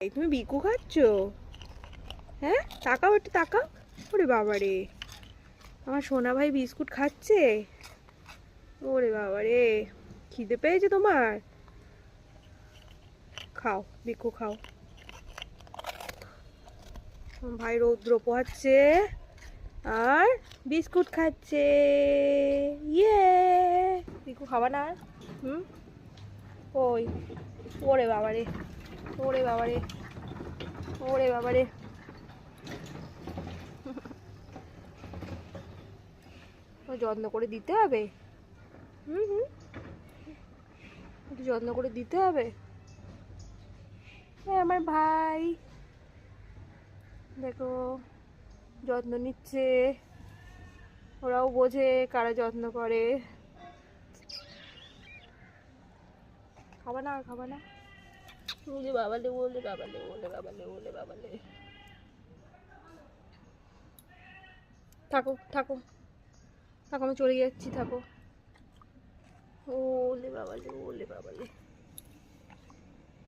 এই তুমি বিকু খাচ্ছ? হ্যাঁ, তাকাও একটু তাকাও। ওরে বাবা রে, আমার সোনা ভাই বিস্কুট খাচ্ছে। ওরে বাবা রে, খিদে পেয়েছে তোমার? খাও বিকু খাও। ভাই রৌদ্র পোহাচ্ছে আর বিস্কুট খাচ্ছে। ইয়ে, বিকু খাবা না? হুম, ওই, ওরে বাবা রে, ওরে বাবা রে, ওরে বাবা রে। যত্ন করে দিতে হবে। হুম হুম, একটু যত্ন করে দিতে হবে। আমার ভাই দেখো যত্ন নিচ্ছে। ওরাও বোঝে কারা যত্ন করে। খাবা না, খাবা না? বলে বাবালে, বলে বাবালে, বলে বাবালে, বলে বাবালে। থাকো থাকো থাকো, আমি চলে যাচ্ছি, থাকো। ওলে বাবালে, ওলে বাবালে।